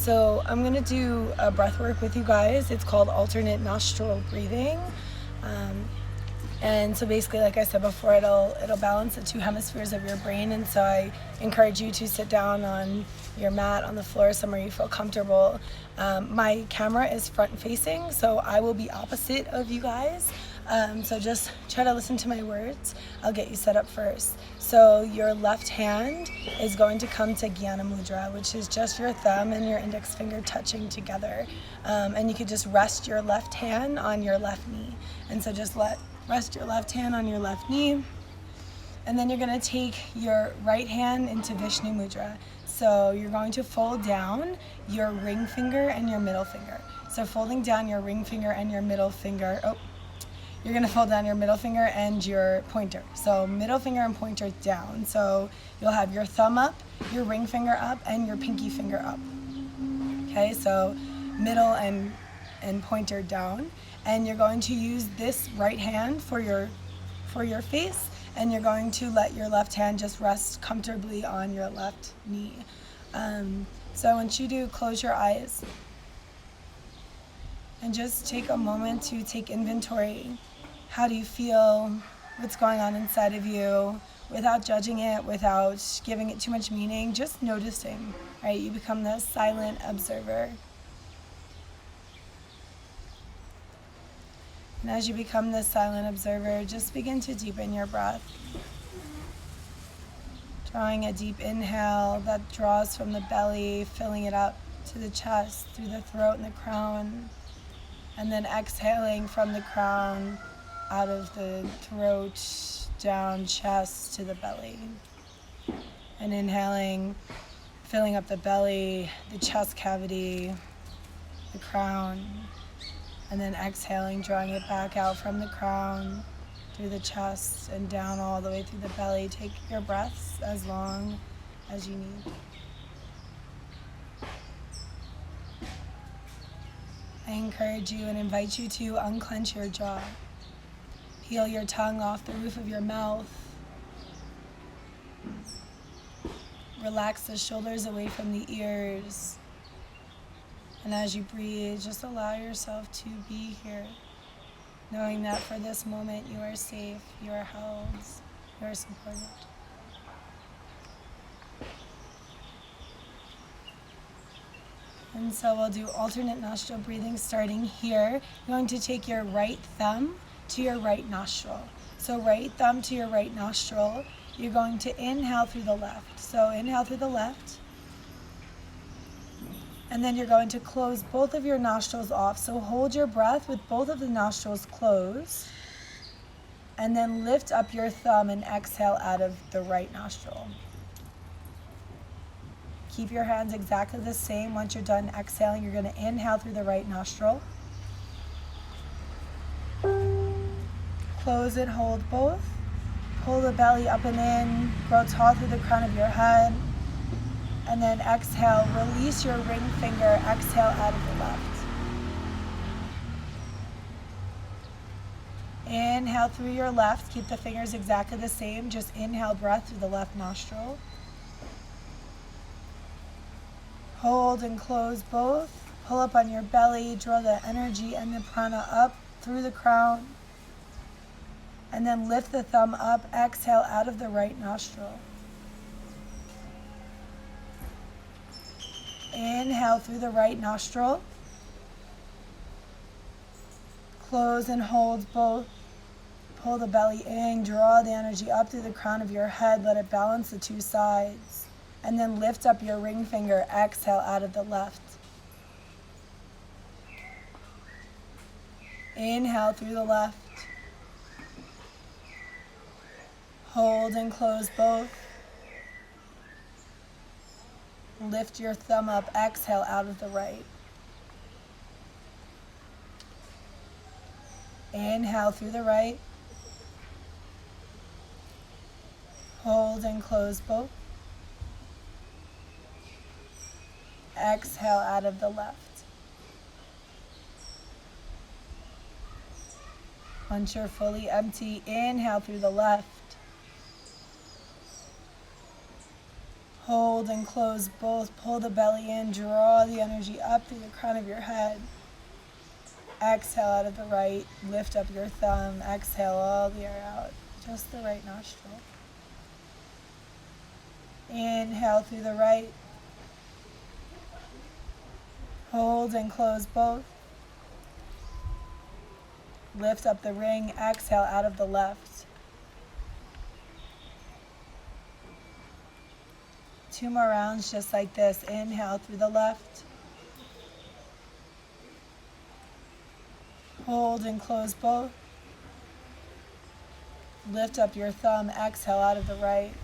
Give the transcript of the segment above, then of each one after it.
So I'm gonna do a breath work with you guys. It's called alternate nostril breathing. And so basically, like I said before, it'll balance the two hemispheres of your brain. And so I encourage you to sit down on your mat, on the floor, somewhere you feel comfortable. My camera is front facing, so I will be opposite of you guys. So just try to listen to my words. I'll get you set up first. So your left hand is going to come to Jnana Mudra, which is just your thumb and your index finger touching together. And you could just rest your left hand on your left knee. And so just rest your left hand on your left knee. And then you're going to take your right hand into Vishnu Mudra. So you're going to fold down your ring finger and your middle finger. So folding down your ring finger and your middle finger. You're going to fold down your middle finger and your pointer. So middle finger and pointer down. So you'll have your thumb up, your ring finger up, and your pinky finger up. Okay, so middle and pointer down. And you're going to use this right hand for your face, and you're going to let your left hand just rest comfortably on your left knee. So I want you to close your eyes and just take a moment to take inventory. How do you feel? What's going on inside of you? Without judging it, without giving it too much meaning, just noticing, right? You become the silent observer. And as you become this silent observer, just begin to deepen your breath. Drawing a deep inhale that draws from the belly, filling it up to the chest, through the throat and the crown. And then exhaling from the crown, out of the throat, down chest to the belly. And inhaling, filling up the belly, the chest cavity, the crown. And then exhaling, drawing it back out from the crown, through the chest, and down all the way through the belly. Take your breaths as long as you need. I encourage you and invite you to unclench your jaw. Peel your tongue off the roof of your mouth. Relax the shoulders away from the ears. And as you breathe, just allow yourself to be here, knowing that for this moment you are safe, you are held, you are supported. And so we'll do alternate nostril breathing starting here. You're going to take your right thumb to your right nostril. So right thumb to your right nostril. You're going to inhale through the left. So inhale through the left. And then you're going to close both of your nostrils off. So hold your breath with both of the nostrils closed. And then lift up your thumb and exhale out of the right nostril. Keep your hands exactly the same. Once you're done exhaling, you're going to inhale through the right nostril. Close and hold both. Pull the belly up and in. Grow tall through the crown of your head. And then exhale. Release your ring finger. Exhale out of the left. Inhale through your left. Keep the fingers exactly the same. Just inhale breath through the left nostril. Hold and close both. Pull up on your belly. Draw the energy and the prana up through the crown. And then lift the thumb up. Exhale out of the right nostril. Inhale through the right nostril. Close and hold both. Pull the belly in. Draw the energy up through the crown of your head. Let it balance the two sides. And then lift up your ring finger. Exhale out of the left. Inhale through the left. Hold and close both. Lift your thumb up. Exhale out of the right. Inhale through the right. Hold and close both. Exhale out of the left. Once you're fully empty, inhale through the left. Hold and close both. Pull the belly in. Draw the energy up through the crown of your head. Exhale out of the right. Lift up your thumb. Exhale all the air out. Just the right nostril. Inhale through the right. Hold and close both. Lift up the ring. Exhale out of the left. 2 more rounds just like this. Inhale through the left. Hold and close both. Lift up your thumb. Exhale out of the right.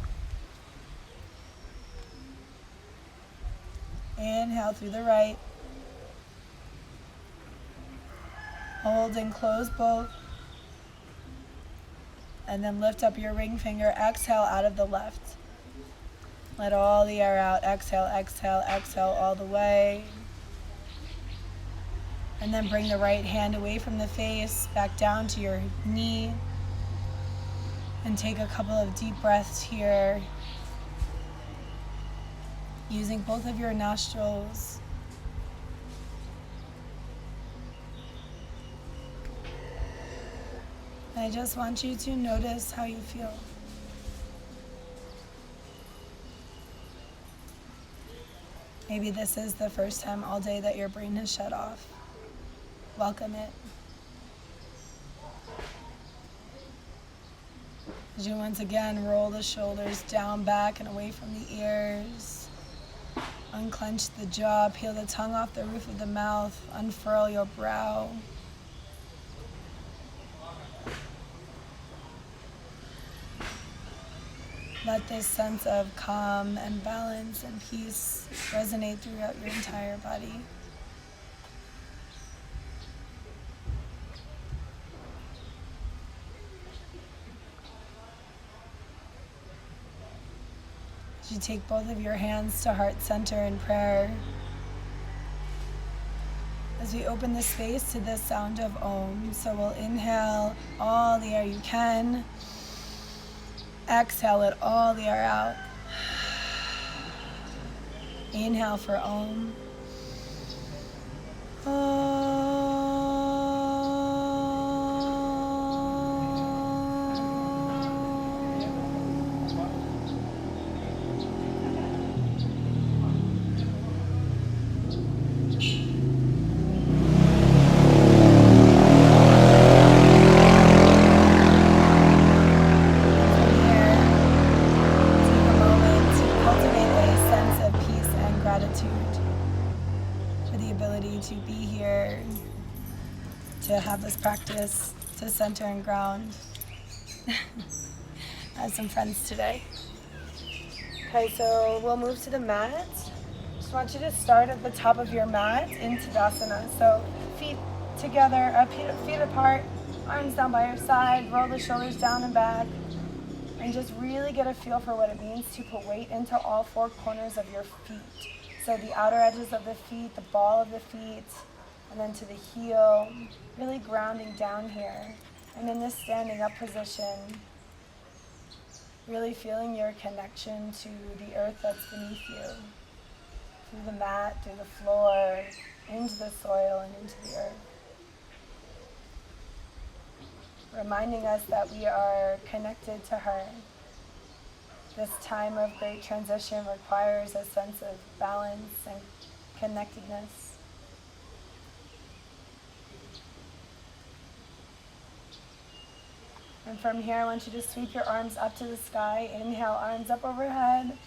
Inhale through the right. Hold and close both. And then lift up your ring finger. Exhale out of the left. Let all the air out. Exhale, exhale, exhale all the way. And then bring the right hand away from the face, back down to your knee. And take a couple of deep breaths here, using both of your nostrils. I just want you to notice how you feel. Maybe this is the first time all day that your brain has shut off. Welcome it. As you once again roll the shoulders down, back, and away from the ears. Unclench the jaw, peel the tongue off the roof of the mouth, unfurl your brow. Let this sense of calm and balance and peace resonate throughout your entire body. As you take both of your hands to heart center in prayer, as we open the space to the sound of Om. So we'll inhale all the air you can. Exhale, let all the air out. Inhale for Om. To be here, to have this practice, to center and ground. I have some friends today. Okay, so we'll move to the mat. Just want you to start at the top of your mat in Tadasana. So feet together, feet apart, arms down by your side, roll the shoulders down and back, and just really get a feel for what it means to put weight into all 4 corners of your feet. So the outer edges of the feet, the ball of the feet, and then to the heel, really grounding down here. And in this standing up position, really feeling your connection to the earth that's beneath you, through the mat, through the floor, into the soil and into the earth. Reminding us that we are connected to her. This time of great transition requires a sense of balance and connectedness. And from here, I want you to sweep your arms up to the sky. Inhale, arms up overhead.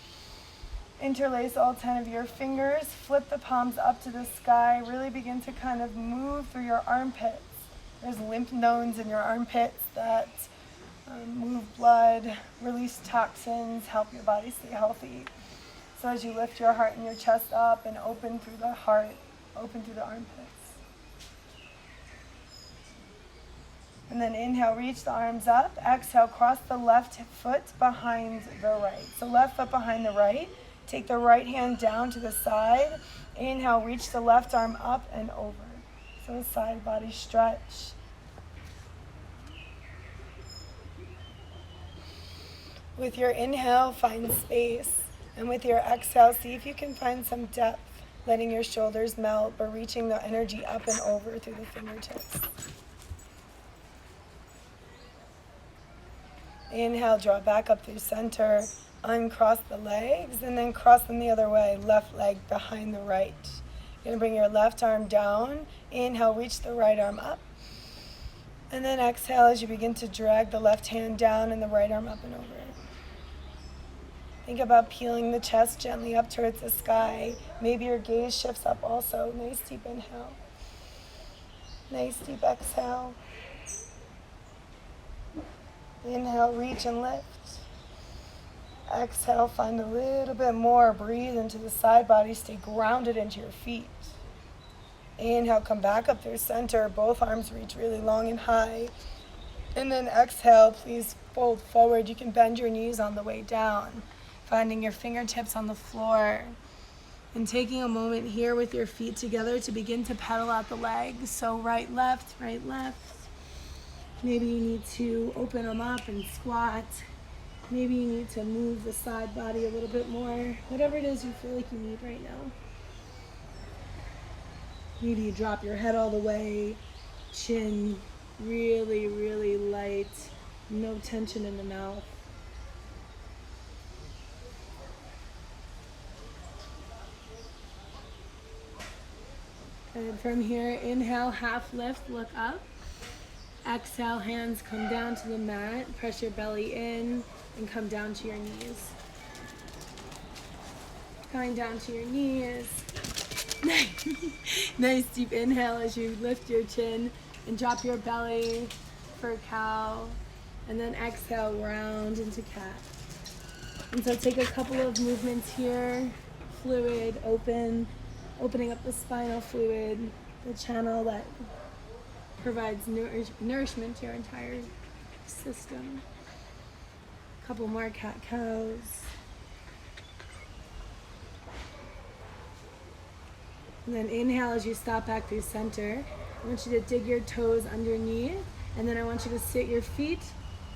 Interlace all 10 of your fingers. Flip the palms up to the sky. Really begin to kind of move through your armpits. There's lymph nodes in your armpits that move blood, release toxins, help your body stay healthy. So as you lift your heart and your chest up and open through the heart, open through the armpits. And then inhale, reach the arms up. Exhale, cross the left foot behind the right. So left foot behind the right. Take the right hand down to the side. Inhale, reach the left arm up and over. So side body stretch. With your inhale, find space. And with your exhale, see if you can find some depth, letting your shoulders melt, but reaching the energy up and over through the fingertips. Inhale, draw back up through center, uncross the legs, and then cross them the other way, left leg behind the right. You're gonna bring your left arm down. Inhale, reach the right arm up. And then exhale as you begin to drag the left hand down and the right arm up and over. Think about peeling the chest gently up towards the sky. Maybe your gaze shifts up also. Nice deep inhale. Nice deep exhale. Inhale, reach and lift. Exhale, find a little bit more. Breathe into the side body. Stay grounded into your feet. Inhale, come back up through center. Both arms reach really long and high. And then exhale, please fold forward. You can bend your knees on the way down, finding your fingertips on the floor. And taking a moment here with your feet together to begin to pedal out the legs. So right, left, right, left. Maybe you need to open them up and squat. Maybe you need to move the side body a little bit more. Whatever it is you feel like you need right now. Maybe you drop your head all the way, chin really, really light, no tension in the mouth. And from here, inhale, half lift, look up. Exhale, hands come down to the mat. Press your belly in and come down to your knees. Coming down to your knees. Nice deep inhale as you lift your chin and drop your belly for cow. And then exhale, round into cat. And so take a couple of movements here. Fluid, opening up the spinal fluid, the channel that provides nourishment to your entire system. A couple more cat-cows. And then inhale as you stop back through center. I want you to dig your toes underneath, and then I want you to sit your feet,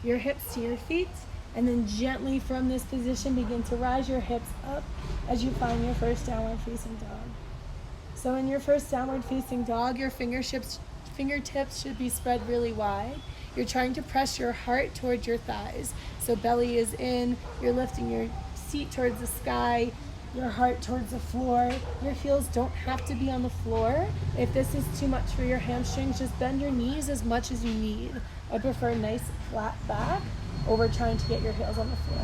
your hips to your feet, and then gently from this position begin to rise your hips up as you find your first downward facing dog. So in your first downward facing dog, your fingertips should be spread really wide. You're trying to press your heart towards your thighs. So belly is in, you're lifting your seat towards the sky, your heart towards the floor. Your heels don't have to be on the floor. If this is too much for your hamstrings, just bend your knees as much as you need. I prefer a nice flat back over trying to get your heels on the floor.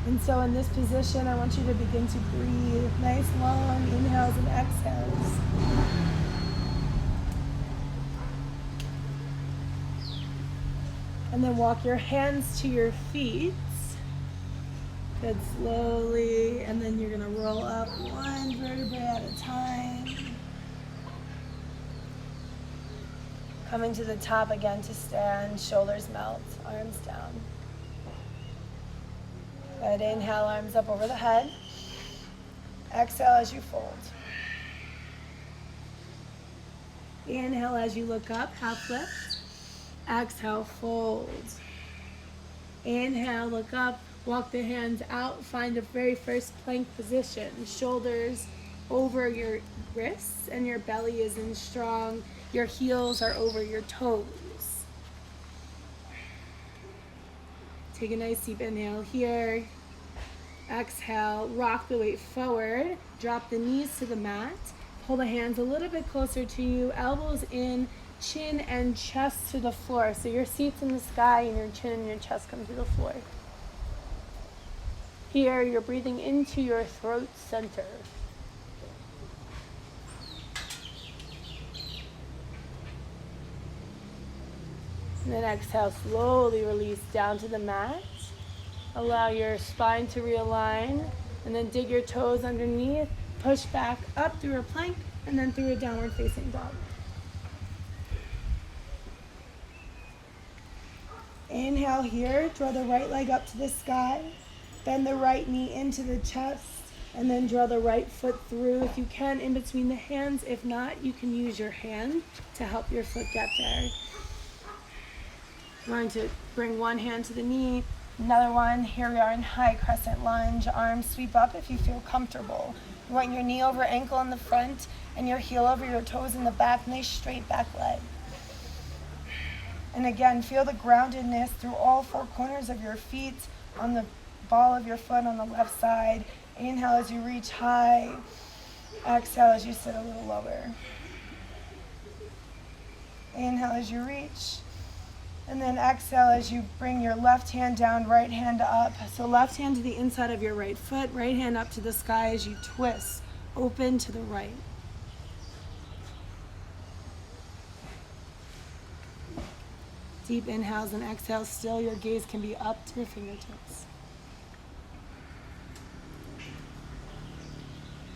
And so in this position, I want you to begin to breathe. Nice long inhales and exhales. And then walk your hands to your feet. Good, slowly. And then you're gonna roll up one vertebrae at a time. Coming to the top again to stand, shoulders melt, arms down. Good, inhale, arms up over the head. Exhale as you fold. Inhale as you look up, half lift. Exhale, fold. Inhale, look up, walk the hands out, find the very first plank position. Shoulders over your wrists and your belly is in strong. Your heels are over your toes. Take a nice deep inhale here. Exhale, rock the weight forward. Drop the knees to the mat. Pull the hands a little bit closer to you. Elbows in, chin and chest to the floor. So your seat's in the sky and your chin and your chest come to the floor. Here, you're breathing into your throat center. And then exhale, slowly release down to the mat. Allow your spine to realign. And then dig your toes underneath. Push back up through a plank and then through a downward facing dog. Inhale here, draw the right leg up to the sky. Bend the right knee into the chest. And then draw the right foot through if you can in between the hands. If not, you can use your hand to help your foot get there. Going to bring one hand to the knee, Another one, here we are in high crescent lunge. Arms sweep up if you feel comfortable. You want your knee over ankle in the front and your heel over your toes in the back, nice straight back leg. And again, feel the groundedness through all four corners of your feet, on the ball of your foot on the left side. Inhale as you reach high. Exhale as you sit a little lower. Inhale as you reach. And then exhale as you bring your left hand down, right hand up. So left hand to the inside of your right foot, right hand up to the sky as you twist, open to the right. Deep inhales and exhales, still your gaze can be up to the fingertips.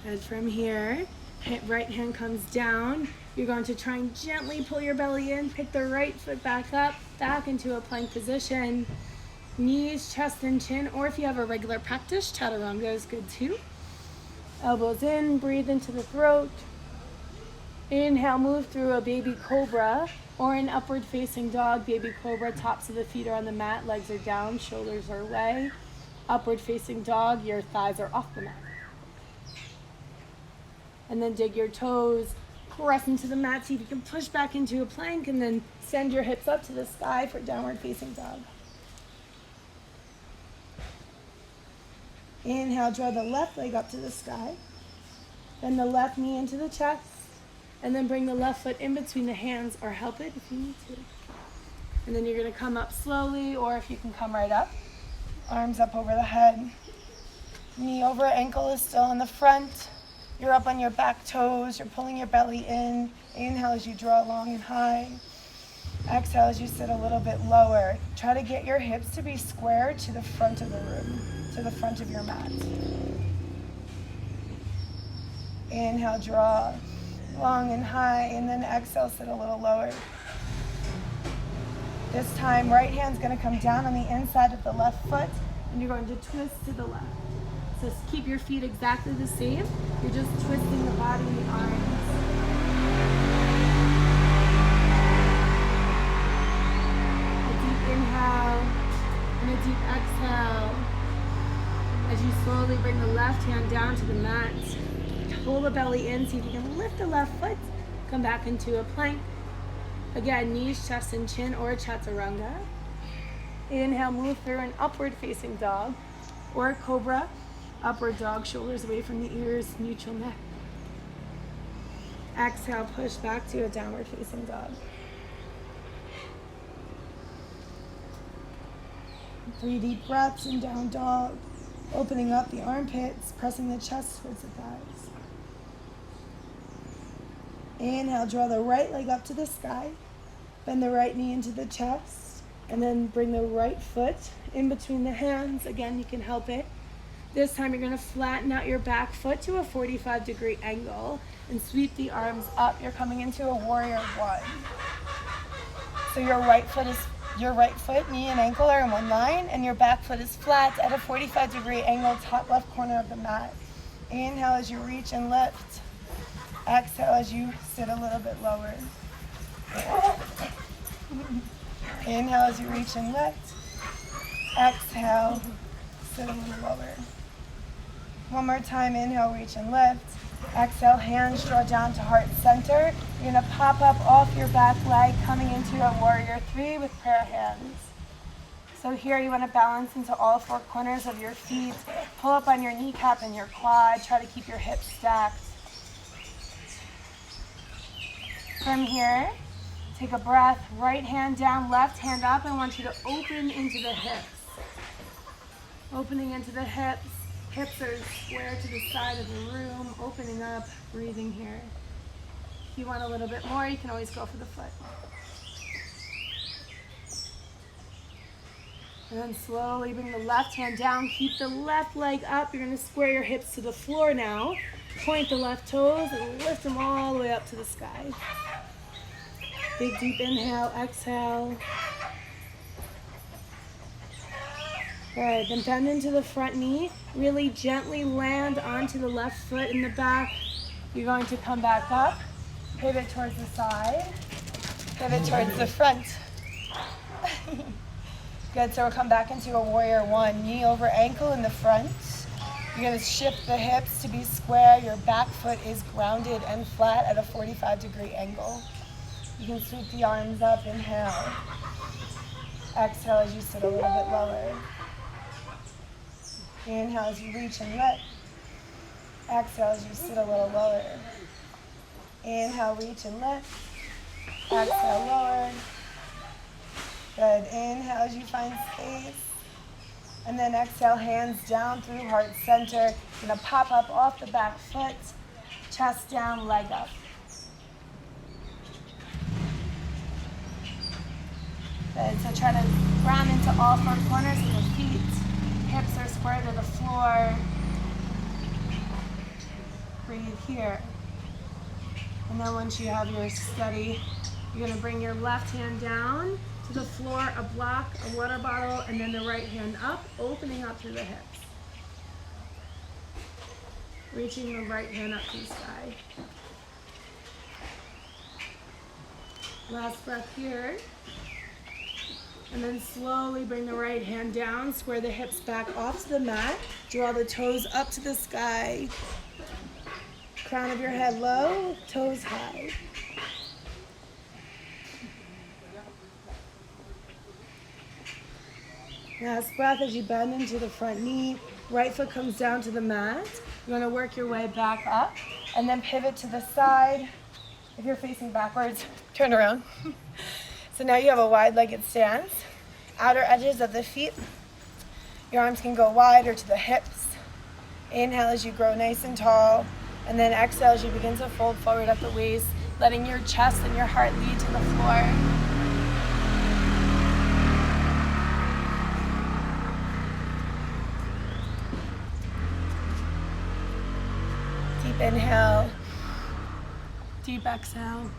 And from here, right hand comes down. You're going to try and gently pull your belly in, pick the right foot back up, back into a plank position. Knees, chest, and chin, or if you have a regular practice, chaturanga is good too. Elbows in, breathe into the throat. Inhale, move through a baby cobra or an upward facing dog. Baby cobra, tops of the feet are on the mat, legs are down, shoulders are away. Upward facing dog, your thighs are off the mat. And then dig your toes, press into the mat, see if you can push back into a plank, and then send your hips up to the sky for downward facing dog. Inhale, draw the left leg up to the sky. Bend the left knee into the chest. And then bring the left foot in between the hands, or help it if you need to. And then you're going to come up slowly, or if you can come right up. Arms up over the head. Knee over ankle is still in the front. You're up on your back toes. You're pulling your belly in. Inhale as you draw long and high. Exhale as you sit a little bit lower. Try to get your hips to be square to the front of the room, to the front of your mat. Inhale, draw long and high, and then exhale, sit a little lower. This time, right hand's going to come down on the inside of the left foot, and you're going to twist to the left. So keep your feet exactly the same. You're just twisting the body and the arms. A deep inhale and a deep exhale. As you slowly bring the left hand down to the mat, pull the belly in, see if you can lift the left foot, come back into a plank. Again, knees, chest, and chin, or chaturanga. Inhale, move through an upward facing dog, or cobra. Upward dog, shoulders away from the ears, neutral neck. Exhale, push back to a downward facing dog. 3 deep breaths in down dog. Opening up the armpits, pressing the chest towards the thighs. Inhale, draw the right leg up to the sky. Bend the right knee into the chest. And then bring the right foot in between the hands. Again, you can help it. This time you're going to flatten out your back foot to a 45-degree angle and sweep the arms up. You're coming into a warrior one. So your right foot, knee and ankle are in one line, and your back foot is flat at a 45-degree angle, top left corner of the mat. Inhale as you reach and lift. Exhale as you sit a little bit lower. Inhale as you reach and lift. Exhale, sit a little lower. One more time, inhale, reach and lift. Exhale, hands draw down to heart center. You're going to pop up off your back leg, coming into a warrior three with prayer hands. So here you want to balance into all four corners of your feet. Pull up on your kneecap and your quad. Try to keep your hips stacked. From here, take a breath. Right hand down, left hand up. I want you to open into the hips. Opening into the hips. Hips are square to the side of the room. Opening up, breathing here. If you want a little bit more, you can always go for the foot. And then slowly bring the left hand down. Keep the left leg up. You're going to square your hips to the floor now. Point the left toes and lift them all the way up to the sky. Big deep inhale, exhale. Good, then bend into the front knee. Really gently land onto the left foot in the back. You're going to come back up, pivot towards the side, pivot towards the front. Good, so we'll come back into a warrior one. Knee over ankle in the front. You're gonna shift the hips to be square. Your back foot is grounded and flat at a 45-degree angle. You can sweep the arms up, inhale. Exhale as you sit a little bit lower. Inhale as you reach and lift. Exhale as you sit a little lower. Inhale, reach and lift. Exhale, lower. Good. Inhale as you find space. And then exhale, hands down through heart center. You're gonna pop up off the back foot, chest down, leg up. Good. So try to ground into all four corners of the feet. Hips are square to the floor. Breathe here. And then once you have your steady, you're gonna bring your left hand down to the floor, a block, a water bottle, and then the right hand up, opening up through the hips. Reaching the right hand up to the sky. Last breath here. And then slowly bring the right hand down, square the hips back off to the mat, draw the toes up to the sky. Crown of your head low, toes high. Last breath as you bend into the front knee, right foot comes down to the mat. You want to work your way back up and then pivot to the side. If you're facing backwards, turn around. So now you have a wide-legged stance. Outer edges of the feet. Your arms can go wide or to the hips. Inhale as you grow nice and tall. And then exhale as you begin to fold forward at the waist, letting your chest and your heart lead to the floor. Deep inhale, deep exhale.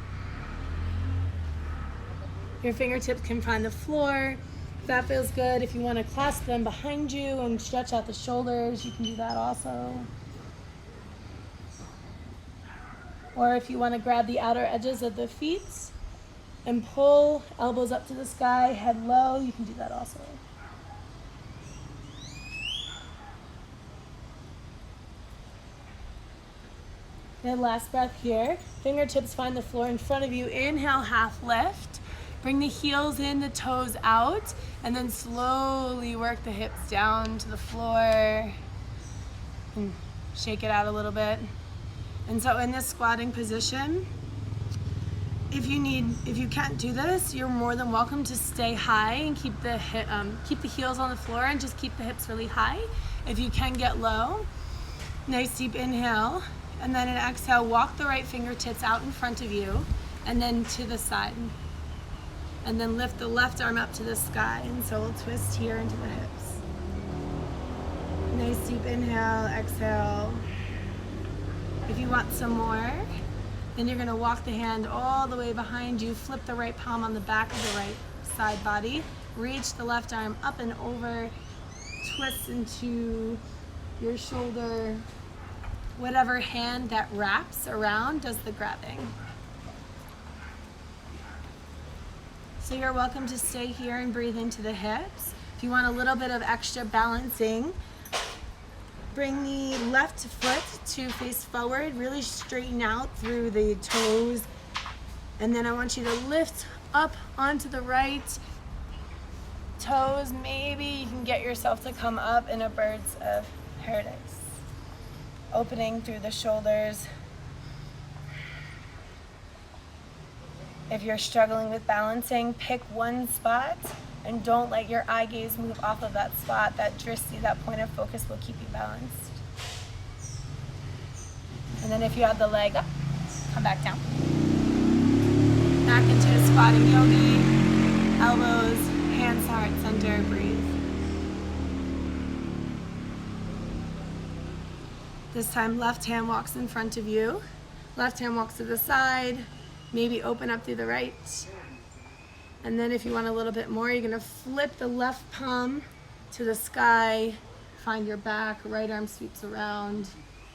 Your fingertips can find the floor. If that feels good, if you want to clasp them behind you and stretch out the shoulders, you can do that also. Or if you want to grab the outer edges of the feet and pull elbows up to the sky, head low, you can do that also. Good, last breath here. Fingertips find the floor in front of you. Inhale, half lift. Bring the heels in, the toes out, and then slowly work the hips down to the floor. And shake it out a little bit. And so in this squatting position, if you can't do this, you're more than welcome to stay high and keep the heels on the floor and just keep the hips really high. If you can get low, nice deep inhale. And then an exhale, walk the right fingertips out in front of you and then to the side. And then lift the left arm up to the sky. And so we'll twist here into the hips. Nice deep inhale, exhale. If you want some more, then you're gonna walk the hand all the way behind you, flip the right palm on the back of the right side body, reach the left arm up and over, twist into your shoulder. Whatever hand that wraps around does the grabbing. So you're welcome to stay here and breathe into the hips. If you want a little bit of extra balancing, bring the left foot to face forward, really straighten out through the toes. And then I want you to lift up onto the right toes. Maybe you can get yourself to come up in a bird's of paradise. Opening through the shoulders. If you're struggling with balancing, pick one spot and don't let your eye gaze move off of that spot. That drishti, that point of focus, will keep you balanced. And then if you have the leg up, come back down. Back into a squatting yogi. Elbows, hands, heart, center, breathe. This time, left hand walks in front of you. Left hand walks to the side. Maybe open up through the right. And then if you want a little bit more, you're gonna flip the left palm to the sky. Find your back, right arm sweeps around.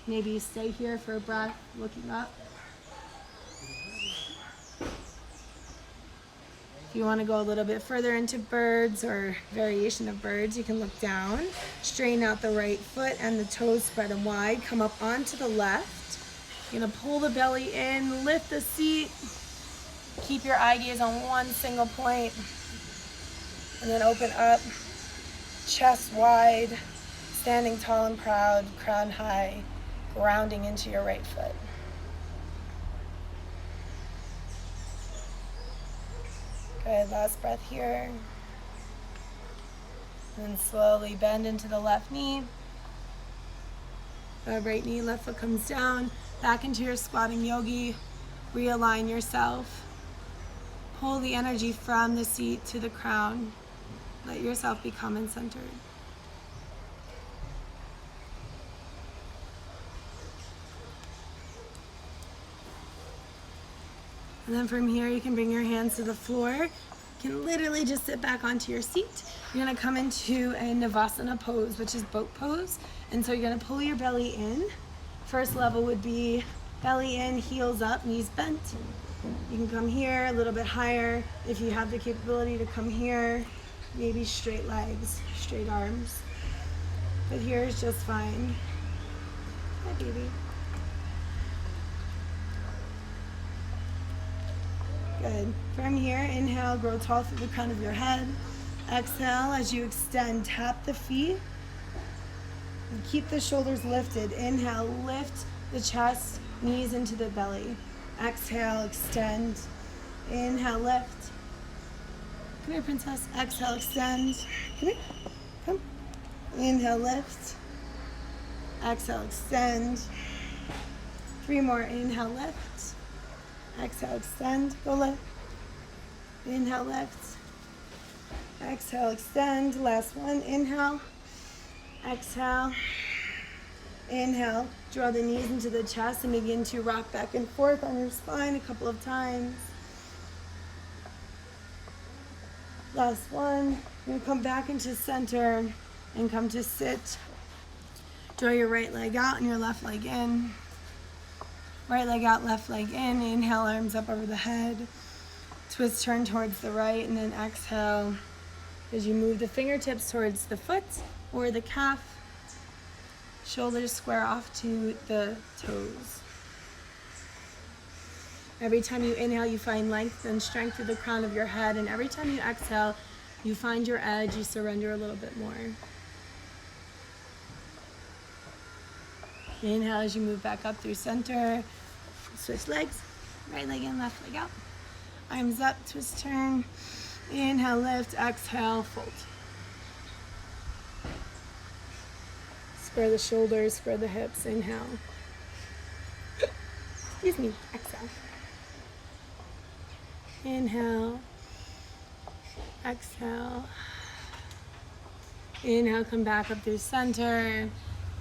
Maybe you stay here for a breath, looking up. If you want to go a little bit further into birds or variation of birds, you can look down, straighten out the right foot and the toes, spread them wide, come up onto the left. You're going to pull the belly in, lift the seat, keep your eye gaze on one single point, and then open up, chest wide, standing tall and proud, crown high, grounding into your right foot. Good, last breath here. And then slowly bend into the left knee. Right knee, left foot comes down. Back into your squatting yogi. Realign yourself. Pull the energy from the seat to the crown. Let yourself become centered. And then from here, you can bring your hands to the floor. You can literally just sit back onto your seat. You're gonna come into a Navasana pose, which is boat pose. And so you're gonna pull your belly in. First level would be belly in, heels up, knees bent. You can come here a little bit higher. If you have the capability to come here, maybe straight legs, straight arms. But here is just fine. Hi, baby. Good. From here, inhale, grow tall through the crown of your head. Exhale, as you extend, tap the feet. And keep the shoulders lifted. Inhale, lift the chest, knees into the belly. Exhale, extend. Inhale, lift. Come here, princess. Exhale, extend. Come here. Come. Inhale, lift. Exhale, extend. 3 more. Inhale, lift. Exhale, extend, go lift. Inhale, lift. Exhale, extend. Last one, inhale. Exhale. Inhale, draw the knees into the chest and begin to rock back and forth on your spine a couple of times. Last one, you're gonna come back into center and come to sit. Draw your right leg out and your left leg in. Right leg out, left leg in. Inhale, arms up over the head. Twist, turn towards the right, and then exhale as you move the fingertips towards the foot or the calf. Shoulders square off to the toes. Every time you inhale, you find length and strength through the crown of your head, and every time you exhale, you find your edge, you surrender a little bit more. Inhale as you move back up through center. Switch legs, right leg in, left leg out. Arms up, twist, turn. Inhale, lift, exhale, fold. Square the shoulders, square the hips, inhale. Excuse me, exhale. Inhale, exhale. Inhale, come back up through center.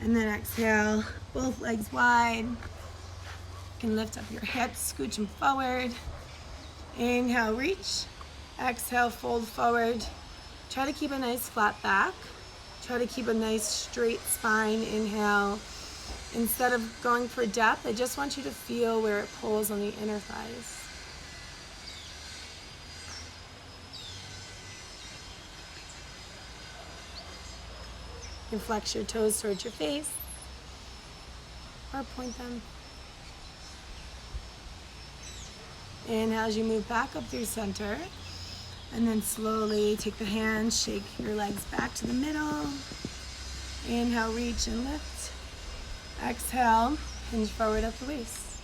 And then exhale, both legs wide. You can lift up your hips, scooch them forward. Inhale, reach. Exhale, fold forward. Try to keep a nice flat back. Try to keep a nice straight spine. Inhale. Instead of going for depth, I just want you to feel where it pulls on the inner thighs. You can flex your toes towards your face or point them. Inhale as you move back up through center, and then slowly take the hands, shake your legs back to the middle. Inhale, reach and lift. Exhale, hinge forward at the waist.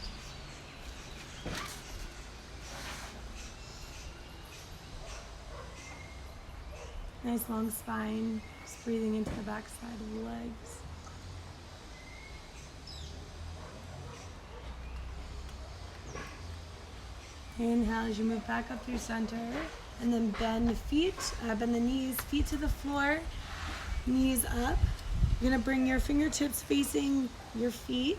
Nice long spine, just breathing into the back side of the legs. Inhale as you move back up through center, and then bend the feet, bend the knees, feet to the floor, knees up. You're gonna bring your fingertips facing your feet,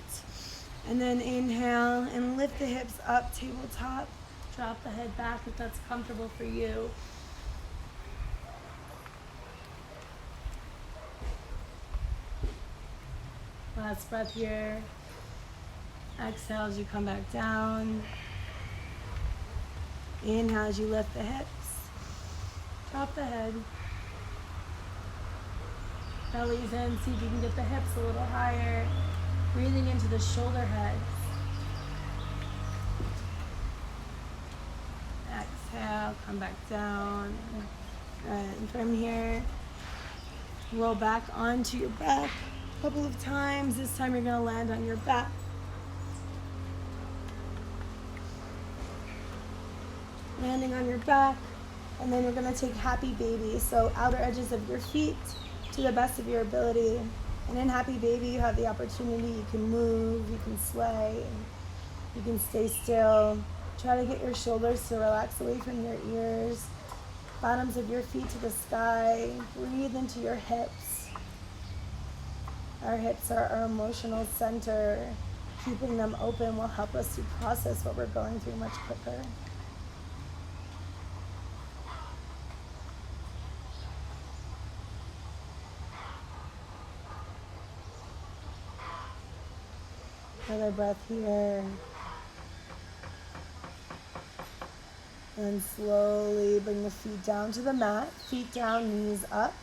and then inhale and lift the hips up, tabletop. Drop the head back if that's comfortable for you. Last breath here. Exhale as you come back down. Inhale as you lift the hips. Drop the head. Belly's in. See if you can get the hips a little higher. Breathing into the shoulder heads. Exhale, come back down. And from here, roll back onto your back a couple of times. This time you're going to land on your back. Landing on your back. And then you're going to take happy baby. So outer edges of your feet to the best of your ability. And in happy baby, you have the opportunity. You can move, you can sway, you can stay still. Try to get your shoulders to relax away from your ears. Bottoms of your feet to the sky. Breathe into your hips. Our hips are our emotional center. Keeping them open will help us to process what we're going through much quicker. Another breath here. And slowly bring the feet down to the mat. Feet down, knees up.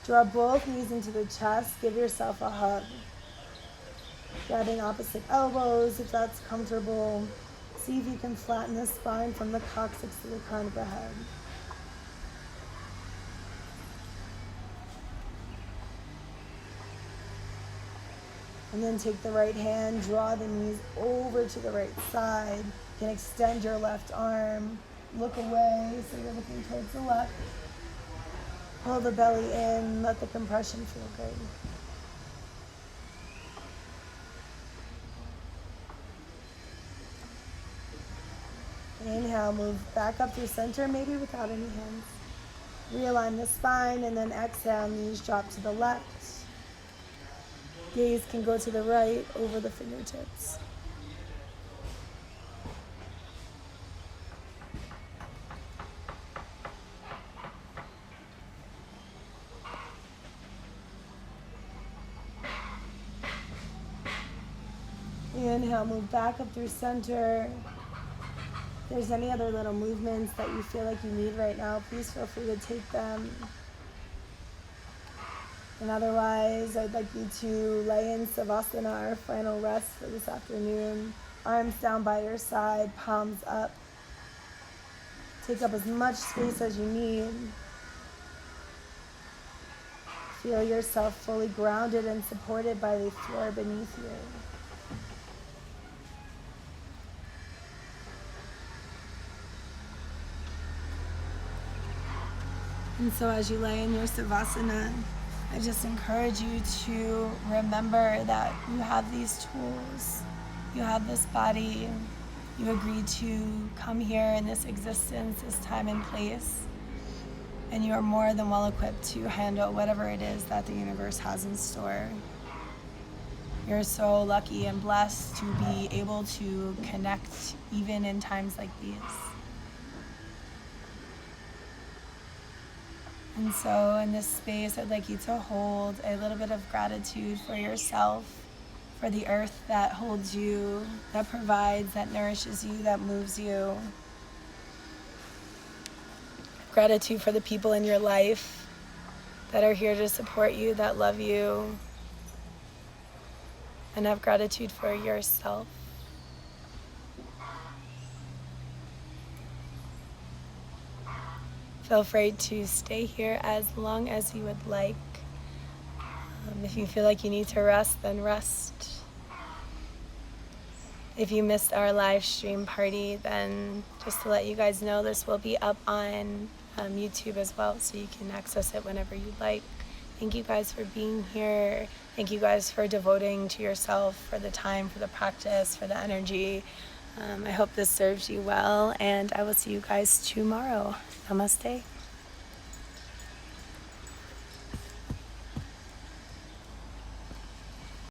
Draw both knees into the chest. Give yourself a hug. Grabbing opposite elbows if that's comfortable. See if you can flatten the spine from the coccyx to the crown of the head. And then take the right hand, draw the knees over to the right side. You can extend your left arm, look away, so you're looking towards the left. Pull the belly in, let the compression feel good. Inhale, move back up through center, maybe without any hands. Realign the spine, and then exhale, knees drop to the left. Gaze can go to the right, over the fingertips. Inhale, move back up through center. If there's any other little movements that you feel like you need right now, please feel free to take them. And otherwise, I'd like you to lay in Savasana, our final rest for this afternoon. Arms down by your side, palms up. Take up as much space as you need. Feel yourself fully grounded and supported by the floor beneath you. And so as you lay in your Savasana, I just encourage you to remember that you have these tools. You have this body. You agreed to come here in this existence, this time and place. And you are more than well equipped to handle whatever it is that the universe has in store. You're so lucky and blessed to be able to connect even in times like these. And so in this space, I'd like you to hold a little bit of gratitude for yourself, for the earth that holds you, that provides, that nourishes you, that moves you. Gratitude for the people in your life that are here to support you, that love you. And have gratitude for yourself. Feel free to stay here as long as you would like. If you feel like you need to rest, then rest. If you missed our live stream party, then just to let you guys know, this will be up on YouTube as well, so you can access it whenever you like. Thank you guys for being here. Thank you guys for devoting to yourself, for the time, for the practice, for the energy. I hope this serves you well, and I will see you guys tomorrow. Namaste.